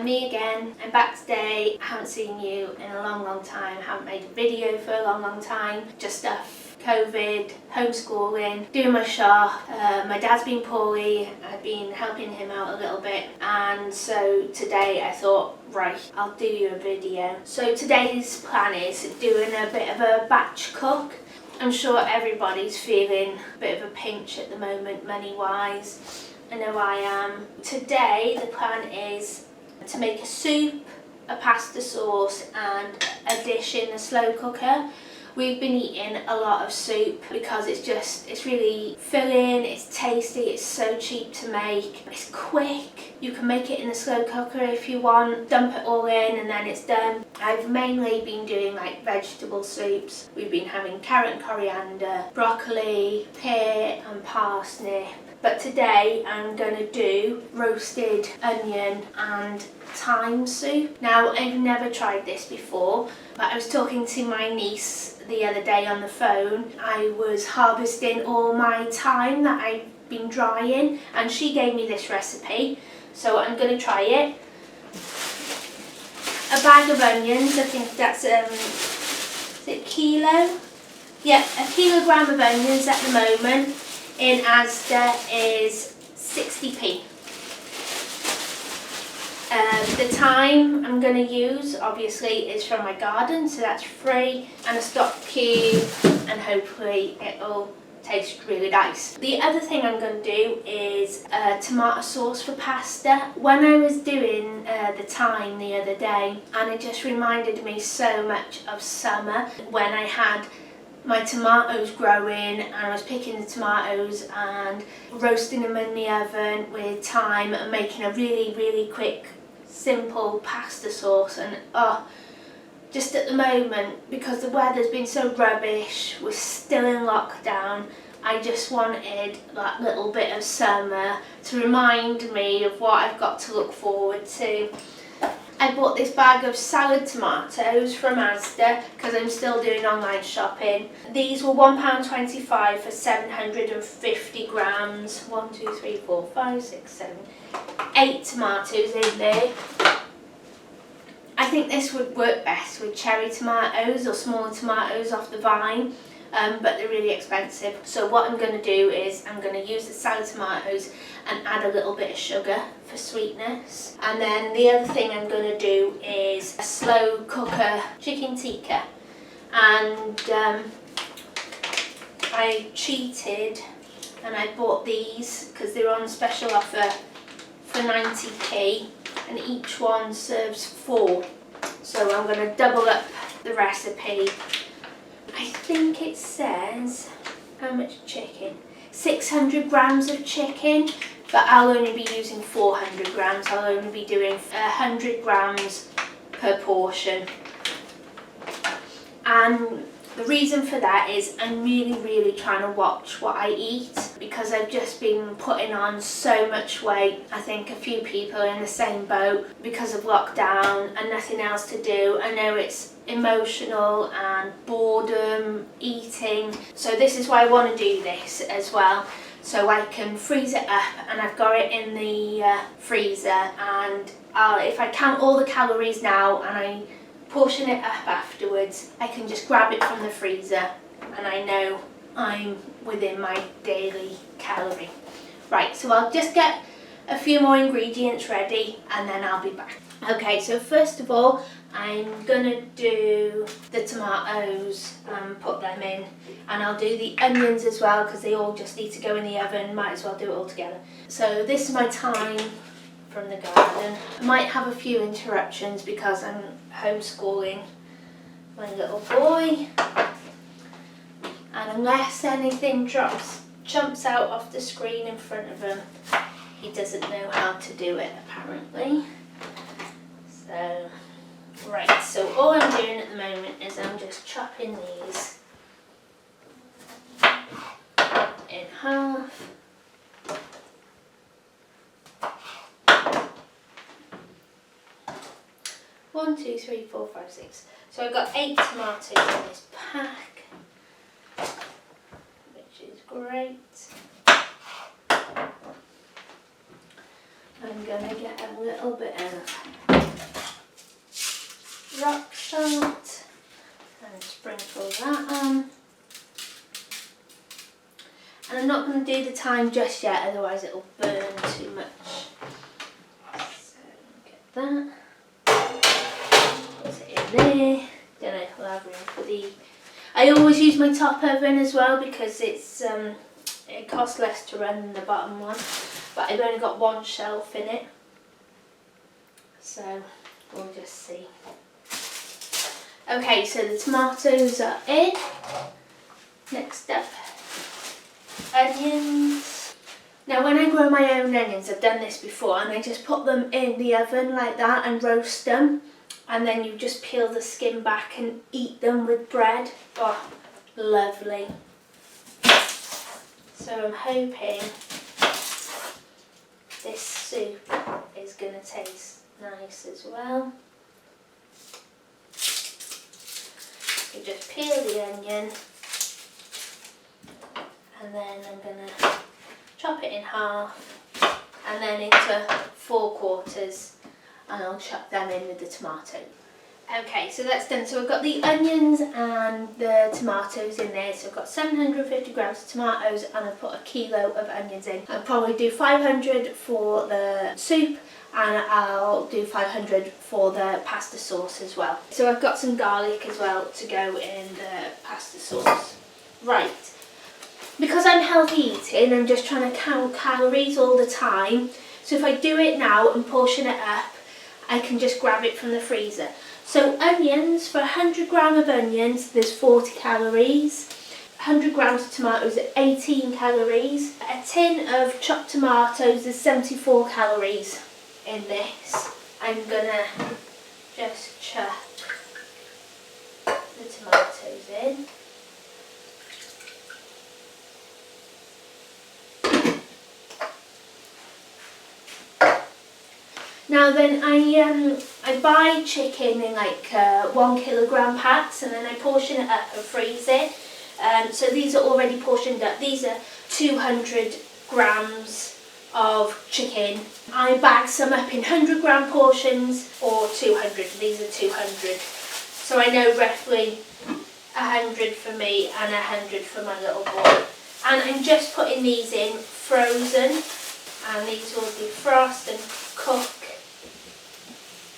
Me again. I'm back today. I haven't seen you in a long time. I haven't made a video for a long time. Just stuff, COVID, homeschooling, doing my shop. My dad's been poorly. I've been helping him out a little bit, and so today I thought, right, I'll do you a video. So today's plan is doing a bit of a batch cook. I'm sure everybody's feeling a bit of a pinch at the moment, money-wise. I know I am. Today the plan is to make a soup, a pasta sauce and a dish in the slow cooker. We've been eating a lot of soup because it's really filling, it's tasty, it's so cheap to make, it's quick. You can make it in the slow cooker if you want, dump it all in and then it's done. I've mainly been doing like vegetable soups. We've been having carrot and coriander, broccoli, pear and parsnip. But today I'm going to do roasted onion and thyme soup. Now, I've never tried this before, but I was talking to my niece the other day on the phone. I was harvesting all my thyme that I've been drying and she gave me this recipe, so I'm going to try it. A bag of onions, I think that's, is it kilo? Yeah, a kilogram of onions at the moment. In Asda is 60p. The thyme I'm going to use obviously is from my garden, so that's free, and a stock cube, and hopefully it'll taste really nice. The other thing I'm going to do is tomato sauce for pasta. When I was doing the thyme the other day, and it just reminded me so much of summer when I had my tomatoes growing and I was picking the tomatoes and roasting them in the oven with thyme and making a really quick simple pasta sauce. And just at the moment, because the weather's been so rubbish, we're still in lockdown, I just wanted that little bit of summer to remind me of what I've got to look forward to. I bought this bag of salad tomatoes from Asda because I'm still doing online shopping. These were £1.25 for 750 grams. 1, 2, 3, 4, 5, 6, 7, 8 tomatoes in there. I think this would work best with cherry tomatoes or smaller tomatoes off the vine, but they're really expensive. So what I'm going to do is I'm going to use the salad tomatoes and add a little bit of sugar for sweetness. And then the other thing I'm going to do is a slow cooker chicken tikka. And I cheated and I bought these because they're on special offer for 90p and each one serves 4. So I'm going to double up the recipe. I think it says how much chicken. 600 grams of chicken, but I'll only be using 400 grams. I'll only be doing 100 grams per portion. And the reason for that is I'm really trying to watch what I eat because I've just been putting on so much weight. I think a few people are in the same boat because of lockdown and nothing else to do. I know it's emotional and boredom, eating. So this is why I want to do this as well. So I can freeze it up, and I've got it in the freezer, and if I count all the calories now and I portion it up afterwards, I can just grab it from the freezer and I know I'm within my daily calorie. Right, so I'll just get a few more ingredients ready and then I'll be back. Okay, so first of all I'm gonna do the tomatoes and put them in, and I'll do the onions as well because they all just need to go in the oven. Might as well do it all together. So this is my thyme from the garden. I might have a few interruptions because I'm homeschooling my little boy, and unless anything jumps out off the screen in front of him, he doesn't know how to do it apparently. So right, so all I'm doing at the moment is I'm just chopping these in half. One, 2, 3, 4, 5, 6. So I've got 8 tomatoes in this pack, which is great. I'm going to get a little bit of do the thyme just yet, otherwise it'll burn too much. So get that. Put it in there. Then I'll have room for the... I always use my top oven as well because it's it costs less to run than the bottom one. But I've only got one shelf in it. So we'll just see. Okay, so the tomatoes are in. Next up, onions. Now when I grow my own onions, I've done this before, and I just put them in the oven like that and roast them, and then you just peel the skin back and eat them with bread. Oh, lovely. So I'm hoping this soup is going to taste nice as well. You just peel the onion, and then I'm going to chop it in half and then into 4/4, and I'll chop them in with the tomato. Okay, so that's done. So I've got the onions and the tomatoes in there. So I've got 750 grams of tomatoes, and I've put a kilo of onions in. I'll probably do 500 for the soup, and I'll do 500 for the pasta sauce as well. So I've got some garlic as well to go in the pasta sauce. Right, because I'm healthy eating, I'm just trying to count calories all the time. So if I do it now and portion it up, I can just grab it from the freezer. So onions, for 100 grams of onions, there's 40 calories. 100 grams of tomatoes are 18 calories. A tin of chopped tomatoes is 74 calories in this. I'm gonna just chuck the tomatoes in. Now then I buy chicken in like 1 kilogram packs, and then I portion it up and freeze it. So these are already portioned up. These are 200 grams of chicken. I bag some up in 100 gram portions or 200. These are 200. So I know roughly 100 for me and 100 for my little boy. And I'm just putting these in frozen, and these will defrost and cook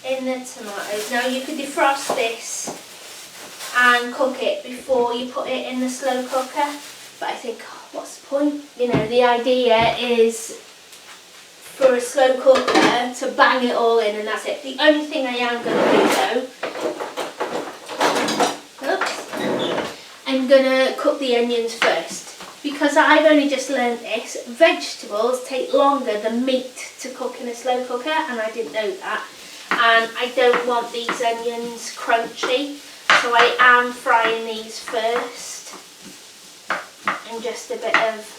in the tomatoes. Now you could defrost this and cook it before you put it in the slow cooker, but I think, oh, what's the point? You know, the idea is for a slow cooker to bang it all in and that's it. The only thing I am going to do though, oops, I'm going to cook the onions first, because I've only just learned this. Vegetables take longer than meat to cook in a slow cooker, and I didn't know that. And I don't want these onions crunchy, so I am frying these first in just a bit of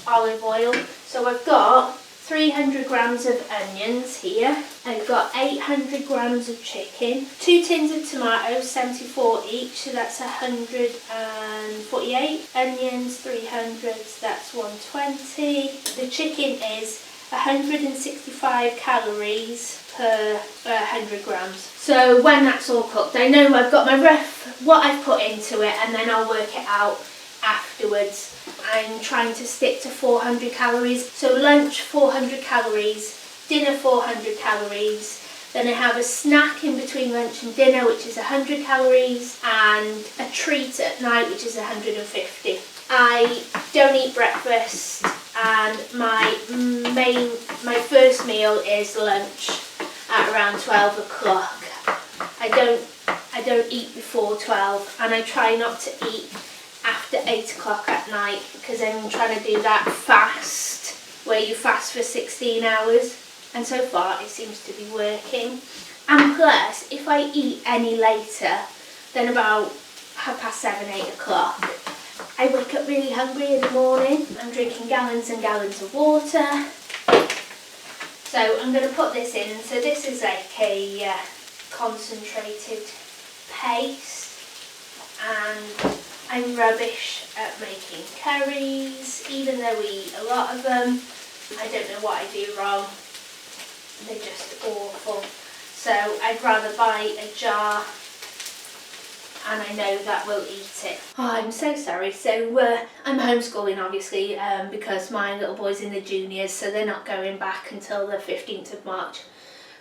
olive oil. So I've got 300 grams of onions here. I've got 800 grams of chicken, 2 tins of tomatoes, 74 each, so that's 148. Onions, 300, so that's 120. The chicken is 165 calories per 100 grams. So when that's all cooked, I know I've got my rough, what I've put into it, and then I'll work it out afterwards. I'm trying to stick to 400 calories. So lunch 400 calories, dinner 400 calories, then I have a snack in between lunch and dinner which is 100 calories, and a treat at night which is 150. I don't eat breakfast, and my first meal is lunch at around 12 o'clock. I don't eat before 12, and I try not to eat after 8 o'clock at night, because I'm trying to do that fast where you fast for 16 hours, and so far it seems to be working. And plus, if I eat any later than about 7:30, 8 o'clock, I wake up really hungry in the morning. I'm drinking gallons and gallons of water. So I'm going to put this in. So this is like a concentrated paste, and I'm rubbish at making curries, even though we eat a lot of them. I don't know what I do wrong. They're just awful. So I'd rather buy a jar and I know that we'll eat it. Oh, I'm so sorry. So I'm homeschooling obviously because my little boy's in the juniors, so they're not going back until the 15th of March.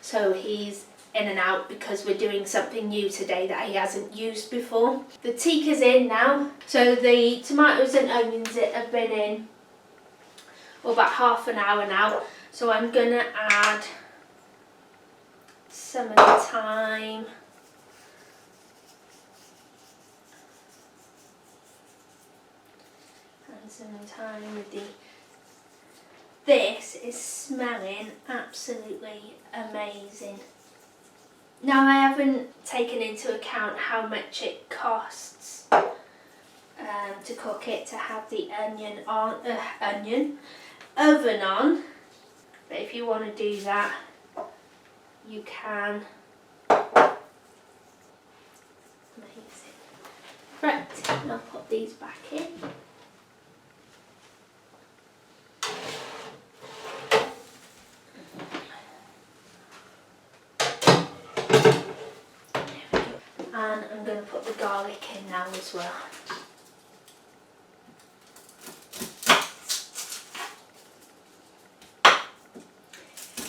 So he's in and out because we're doing something new today that he hasn't used before. The tikka's in now. So the tomatoes and onions have been in for about half an hour now. So I'm gonna add some of the thyme. And some thyme with the... This is smelling absolutely amazing. Now I haven't taken into account how much it costs to cook it, to have the oven on. But if you want to do that, you can. Amazing. Right, I'll put these back in. And I'm going to put the garlic in now as well.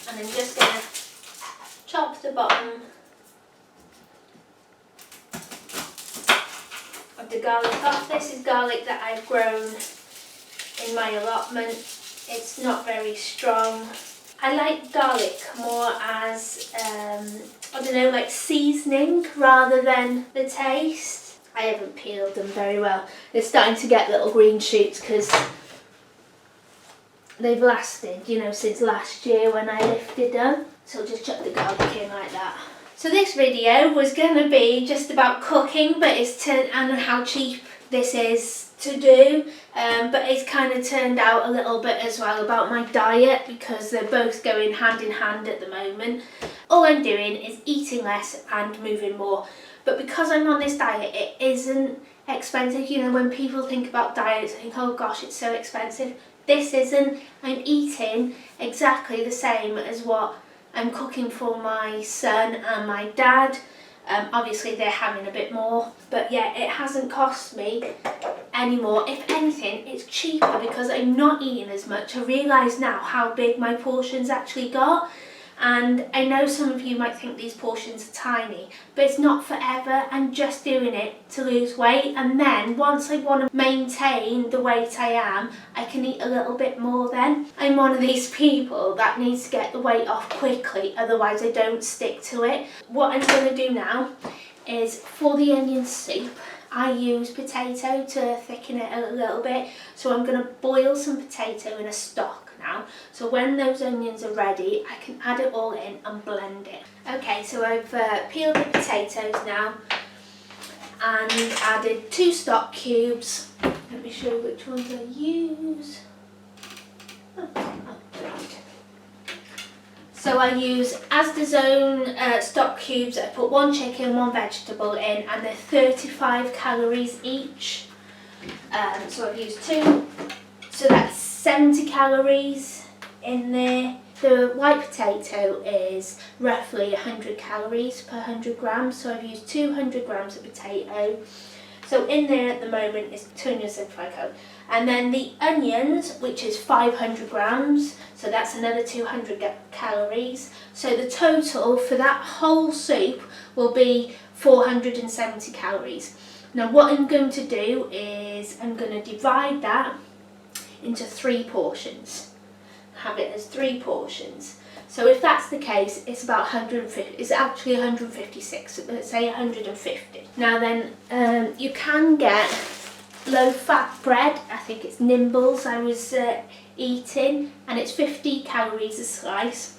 And I'm just going to chop the bottom of the garlic off. This is garlic that I've grown in my allotment. It's not very strong. I like garlic more as, I don't know, like seasoning rather than the taste. I haven't peeled them very well. They're starting to get little green shoots because they've lasted, you know, since last year when I lifted them. So I'll just chuck the garlic in like that. So this video was going to be just about cooking, but and how cheap this is to do, but it's kind of turned out a little bit as well about my diet because they're both going hand in hand at the moment. All I'm doing is eating less and moving more, but because I'm on this diet, it isn't expensive. You know, when people think about diets, they think, oh gosh, it's so expensive. This isn't. I'm eating exactly the same as what I'm cooking for my son and my dad. Obviously they're having a bit more, but yeah, it hasn't cost me any more. If anything, it's cheaper because I'm not eating as much. I realise now how big my portions actually got, and I know some of you might think these portions are tiny, but it's not forever. I'm just doing it to lose weight, and then once I want to maintain the weight I am, I can eat a little bit more then. I'm one of these people that needs to get the weight off quickly, otherwise I don't stick to it. What I'm going to do now is, for the onion soup, I use potato to thicken it a little bit, so I'm going to boil some potato in a stock now, so when those onions are ready I can add it all in and blend it. Okay, so I've peeled the potatoes now and added 2 stock cubes. Let me show you which ones I use. So I use Asda's own stock cubes. I put 1 chicken, 1 vegetable in, and they're 35 calories each. So I've used 2, so that's 70 calories in there. The white potato is roughly 100 calories per 100 grams, so I've used 200 grams of potato. So in there at the moment is 275 calories. And then the onions, which is 500 grams, so that's another 200 calories. So the total for that whole soup will be 470 calories. Now what I'm going to do is I'm going to divide that into 3 portions. Have it as 3 portions. So if that's the case, it's about 150. It's actually 156. So let's say 150. Now then, you can get low-fat bread. I think it's Nimbles I was eating, and it's 50 calories a slice.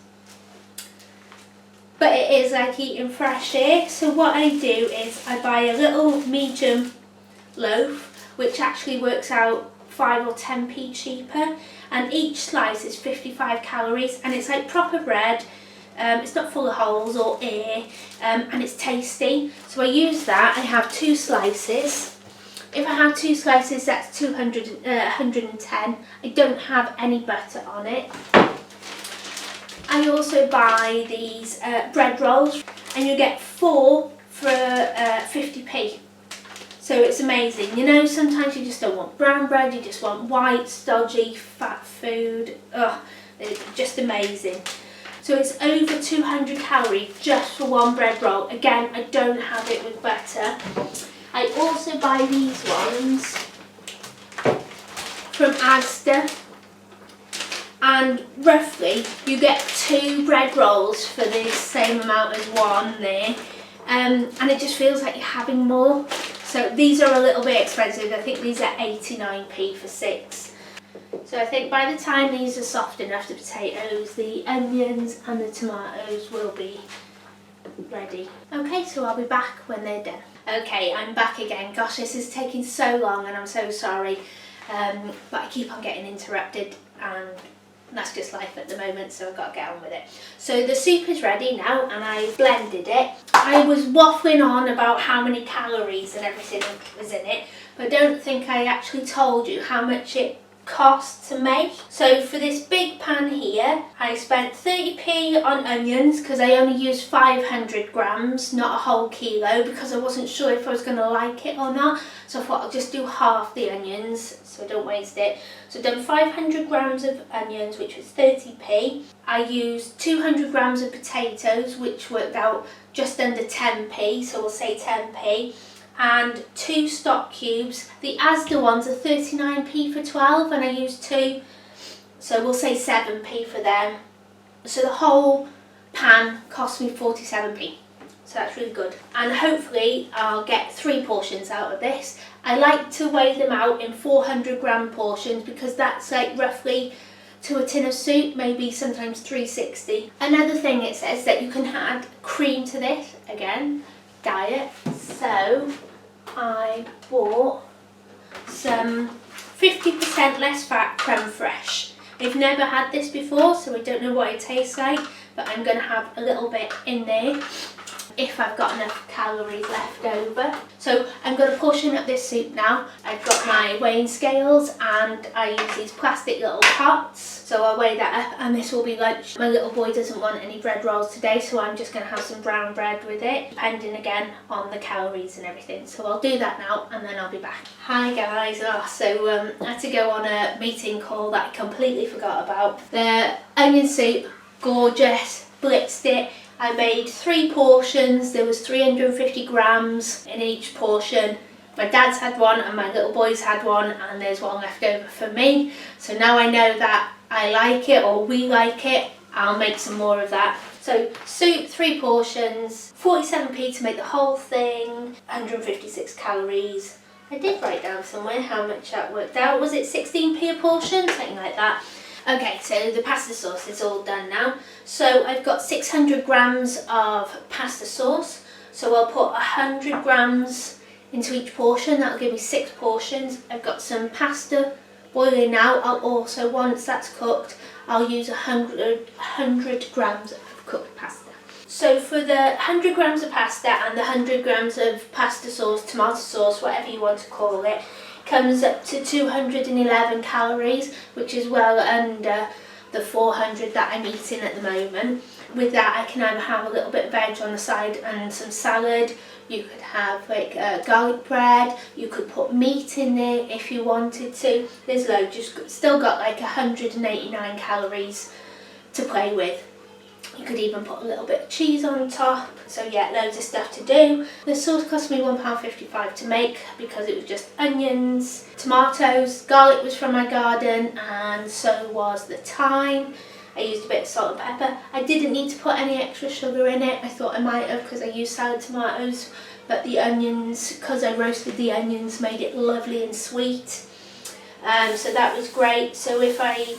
But it is like eating fresh air. So what I do is I buy a little medium loaf, which actually works out 5 or 10p cheaper, and each slice is 55 calories, and it's like proper bread. It's not full of holes or air, and it's tasty. So I use that. I have 2 slices. If I have 2 slices, that's 110. I don't have any butter on it. I also buy these bread rolls, and you get 4 for 50p. So it's amazing. You know, sometimes you just don't want brown bread, you just want white, stodgy, fat food. Ugh, it's just amazing. So it's over 200 calories just for one bread roll. Again, I don't have it with butter. I also buy these ones from Asda, and roughly you get 2 bread rolls for the same amount as one there, and it just feels like you're having more. So these are a little bit expensive. I think these are 89p for 6. So I think by the time these are soft enough, the potatoes, the onions and the tomatoes will be ready. Okay, so I'll be back when they're done. Okay, I'm back again. Gosh, this is taking so long and I'm so sorry. But I keep on getting interrupted and that's just life at the moment, so I've got to get on with it. So the soup is ready now and I blended it. I was waffling on about how many calories and everything was in it, but I don't think I actually told you how much it cost to make. So for this big pan here, I spent 30p on onions because I only used 500 grams, not a whole kilo, because I wasn't sure if I was going to like it or not. So I thought I'll just do half the onions so I don't waste it. So I've done 500 grams of onions, which was 30p. I used 200 grams of potatoes, which worked out just under 10p, so we'll say 10p. And 2 stock cubes. The Asda ones are 39p for 12 and I used 2, so we'll say 7p for them. So the whole pan cost me 47p, so that's really good. And hopefully I'll get 3 portions out of this. I like to weigh them out in 400 gram portions because that's like roughly to a tin of soup, maybe sometimes 360. Another thing, it says that you can add cream to this, again, diet. So I bought some 50% less fat creme fraiche. I've never had this before, so I don't know what it tastes like, but I'm going to have a little bit in there if I've got enough calories left over. So I'm going to portion up this soup now. I've got my weighing scales and I use these plastic little pots. So I'll weigh that up and this will be lunch. My little boy doesn't want any bread rolls today, so I'm just going to have some brown bread with it, depending again on the calories and everything. So I'll do that now and then I'll be back. Hi guys, I had to go on a meeting call that I completely forgot about. The onion soup, gorgeous, blitzed it. I made 3 portions, there was 350 grams in each portion. My dad's had one and my little boy's had one and there's one left over for me. So now I know that I like it or we like it, I'll make some more of that. So soup, 3 portions, 47p to make the whole thing, 156 calories. I did write down somewhere how much that worked out. Was it 16p a portion? Something like that. Okay, so the pasta sauce is all done now. So I've got 600 grams of pasta sauce. So I'll put 100 grams into each portion. That'll give me 6 portions. I've got some pasta boiling now. I'll also, once that's cooked, I'll use 100 grams of cooked pasta. So for the 100 grams of pasta and the 100 grams of pasta sauce, tomato sauce, whatever you want to call it, comes up to 211 calories, which is well under the 400 that I'm eating at the moment. With that I can either have a little bit of veg on the side and some salad. You could have like garlic bread, you could put meat in there if you wanted to. There's loads, you've still got like 189 calories to play with. You could even put a little bit of cheese on top. So yeah, loads of stuff to do. The sauce cost me £1.55 to make because it was just onions, tomatoes, garlic was from my garden, and so was the thyme. I used a bit of salt and pepper. I didn't need to put any extra sugar in it. I thought I might have because I used salad tomatoes, but the onions, because I roasted the onions, made it lovely and sweet. So that was great. So if I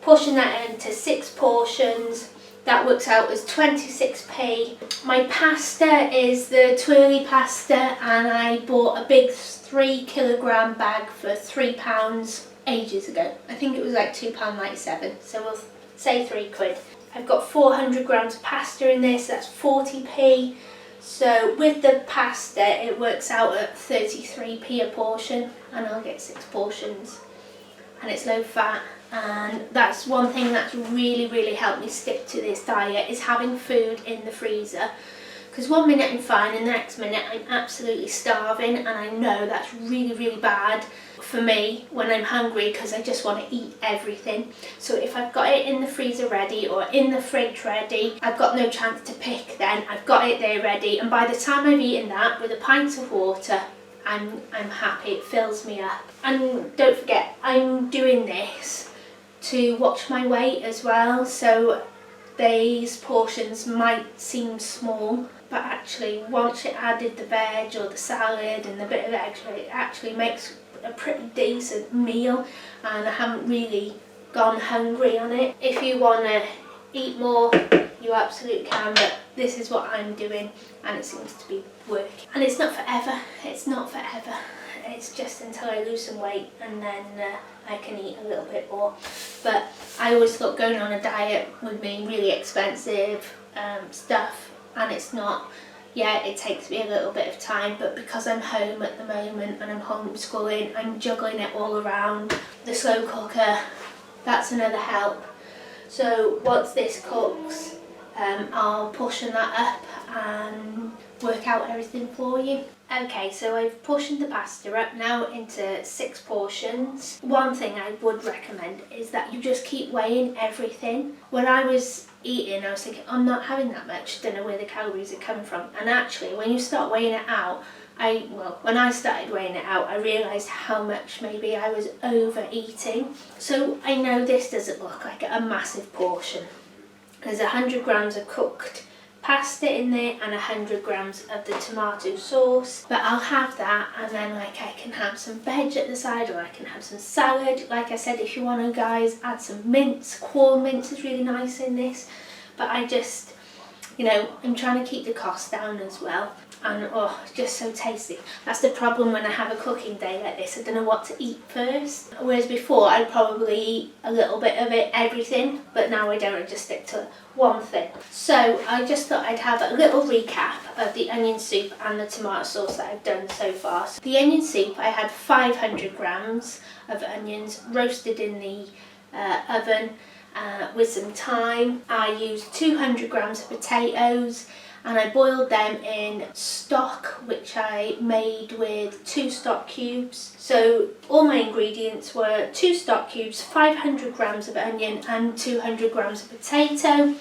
portion that into 6 portions, that works out as 26p. My pasta is the Twilly Pasta and I bought a big 3kg bag for £3 ages ago. I think it was like £2.97, so we'll say £3. I've got 400 grams of pasta in this, that's 40p. So with the pasta it works out at 33p a portion and I'll get 6 portions. And it's low fat, and that's one thing that's really helped me stick to this diet, is having food in the freezer, Because one minute I'm fine and the next minute I'm absolutely starving, and I know that's really, really bad for me when I'm hungry because I just want to eat everything. So if I've got it in the freezer ready or in the fridge ready, I've got no chance to pick then. I've got it there ready, and by the time I've eaten that with a pint of water, I'm happy. It fills me up. And don't forget, I'm doing this to watch my weight as well. So these portions might seem small, but actually once you added the veg or the salad and the bit of extra, it actually makes a pretty decent meal, and I haven't really gone hungry on it. If you want to eat more, you absolutely can, but this is what I'm doing and it seems to be working. And it's not forever, it's not forever. It's just until I lose some weight, and then I can eat a little bit more. But I always thought going on a diet would mean really expensive stuff, and it's not. Yeah, it takes me a little bit of time, but because I'm home at the moment and I'm homeschooling, I'm juggling it all around. The slow cooker, that's another help. So once this cooks, I'll portion that up and work out everything for you. Okay, so I've portioned the pasta up now into 6 portions. One thing I would recommend is that you just keep weighing everything. When I was eating, I was thinking, I'm not having that much, don't know where the calories are coming from. And actually, when you start weighing it out, when I started weighing it out, I realised how much maybe I was overeating. So I know this doesn't look like a massive portion. There's 100 grams of cooked pasta in there and 100 grams of the tomato sauce, but I'll have that, and then I can have some veg at the side, or I can have some salad. Like I said, if you want to, guys, add some mince. Corn mince is really nice in this, but I just, I'm trying to keep the cost down as well. And it's just so tasty. That's the problem when I have a cooking day like this. I don't know what to eat first. Whereas before I'd probably eat a little bit of it, everything, but now I don't. I just stick to one thing. So I just thought I'd have a little recap of the onion soup and the tomato sauce that I've done so far. So the onion soup, I had 500 grams of onions roasted in the oven with some thyme. I used 200 grams of potatoes, and I boiled them in stock, which I made with 2 stock cubes. So all my ingredients were 2 stock cubes, 500 grams of onion and 200 grams of potato,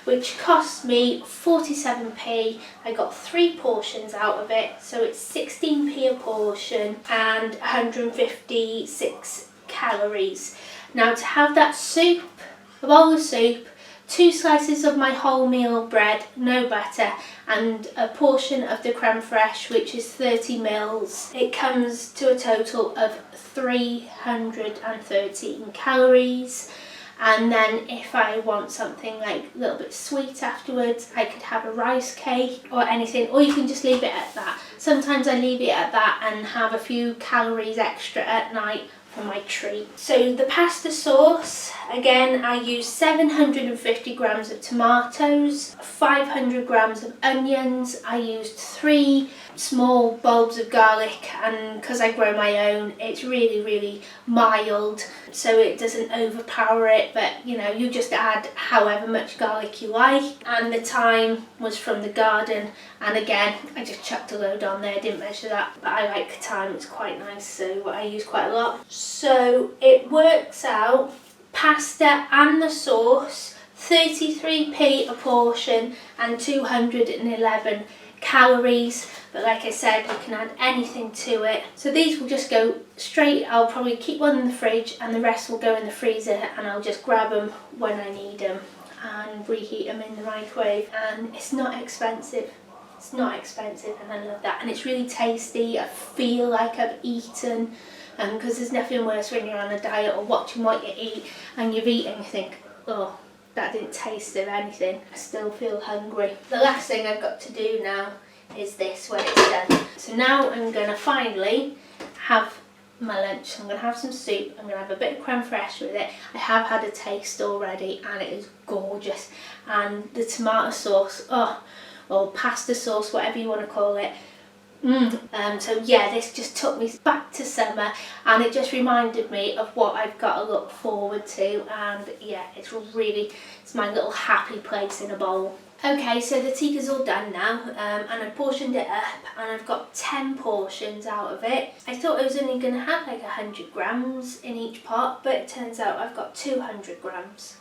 which cost me 47p. I got 3 portions out of it, so it's 16p a portion and 156 calories. Now to have that soup, a bowl of soup, 2 slices of my wholemeal bread, no butter, and a portion of the creme fraiche, which is 30 mils. It comes to a total of 313 calories. And then if I want something like a little bit sweet afterwards, I could have a rice cake or anything, or you can just leave it at that. Sometimes I leave it at that and have a few calories extra at night for my treat. So the pasta sauce, again, I used 750 grams of tomatoes, 500 grams of onions. I used 3 small bulbs of garlic, and because I grow my own, it's really, really mild, so it doesn't overpower it, but you just add however much garlic you like. And the thyme was from the garden, and again, I just chucked a load on there, didn't measure that, but I like thyme, it's quite nice, so I use quite a lot. So it works out, pasta and the sauce, 33p a portion and 211 calories, but like I said, you can add anything to it. So these will just go straight. I'll probably keep one in the fridge and the rest will go in the freezer, and I'll just grab them when I need them and reheat them in the microwave. And it's not expensive. It's not expensive, and I love that, and it's really tasty. I feel like I've eaten, because there's nothing worse when you're on a diet or watching what you eat and you've eaten and you think, oh, that didn't taste of anything. I still feel hungry. The last thing I've got to do now is this when it's done. So now I'm going to finally have my lunch. I'm going to have some soup. I'm going to have a bit of creme fraiche with it. I have had a taste already and it is gorgeous. And the tomato sauce, or pasta sauce, whatever you want to call it. So yeah, this just took me back to summer, and it just reminded me of what I've got to look forward to, and yeah, it's my little happy place in a bowl. Okay, so the tikka's all done now, and I portioned it up, and I've got 10 portions out of it. I thought I was only going to have like 100 grams in each pot, but it turns out I've got 200 grams.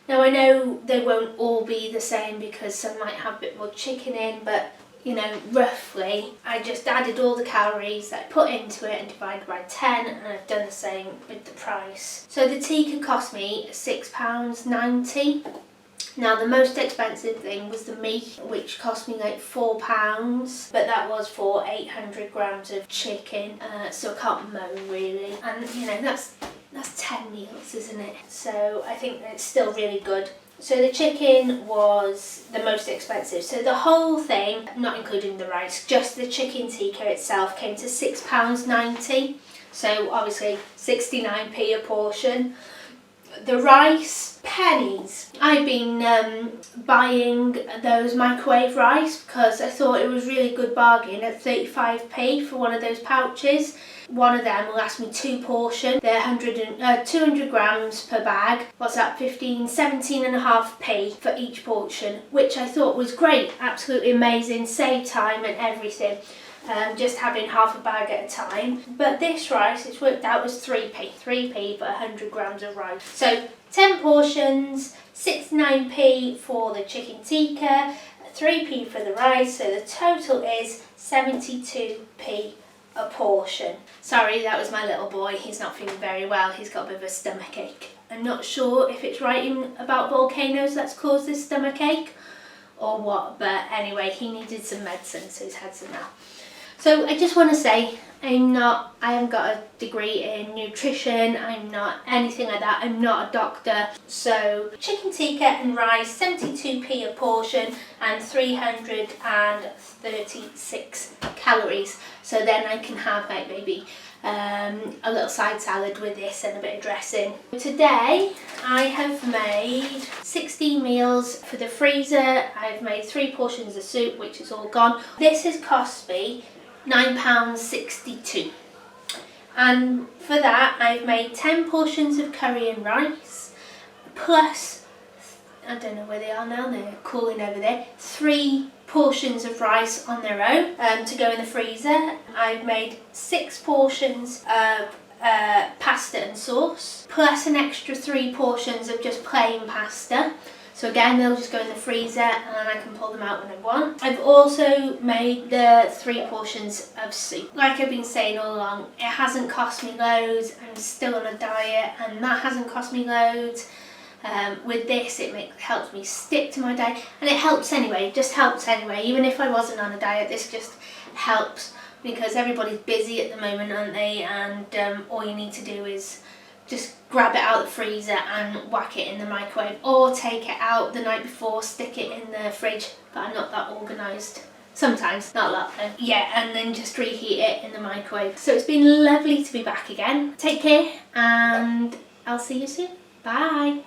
Now I know they won't all be the same because some might have a bit more chicken in, but you know, roughly, I just added all the calories that I put into it and divided by 10, and I've done the same with the price. So the tikka cost me £6.90. Now the most expensive thing was the meat, which cost me like £4, but that was for 800 grams of chicken, so I can't moan really. And you know, that's 10 meals, isn't it? So I think it's still really good. So the chicken was the most expensive. So the whole thing, not including the rice, just the chicken tikka itself came to £6.90. So obviously 69p a portion. The rice, pennies. I've been buying those microwave rice because I thought it was really good bargain at 35p for one of those pouches. One of them will last me 2 portions. They're 200 grams per bag. What's that? 17.5p for each portion, which I thought was great. Absolutely amazing. Save time and everything. Just having half a bag at a time. But this rice, it's worked out as 3p for 100 grams of rice. So 10 portions, 69p for the chicken tikka, 3p for the rice, so the total is 72p a portion. Sorry, that was my little boy. He's not feeling very well. He's got a bit of a stomach ache. I'm not sure if it's writing about volcanoes that's caused this stomach ache or what, but anyway, he needed some medicine, so he's had some now. So I just want to say, I haven't got a degree in nutrition, I'm not anything like that, I'm not a doctor. So chicken tikka and rice, 72p a portion and 336 calories. So then I can have like maybe a little side salad with this and a bit of dressing. Today I have made 16 meals for the freezer. I've made 3 portions of soup, which is all gone. This has cost me £9.62, and for that I've made 10 portions of curry and rice, plus, I don't know where they are now, they're cooling over there, 3 portions of rice on their own to go in the freezer. I've made 6 portions of pasta and sauce, plus an extra 3 portions of just plain pasta. So again, they'll just go in the freezer and I can pull them out when I want. I've also made the 3 portions of soup. Like I've been saying all along, it hasn't cost me loads. I'm still on a diet and that hasn't cost me loads. With this, it helps me stick to my diet, and it helps anyway, just helps anyway. Even if I wasn't on a diet, this just helps because everybody's busy at the moment, aren't they? And all you need to do is just grab it out of the freezer and whack it in the microwave, or take it out the night before, stick it in the fridge, but I'm not that organised. Sometimes, not a lot though. Yeah, and then just reheat it in the microwave. So it's been lovely to be back again. Take care and I'll see you soon. Bye.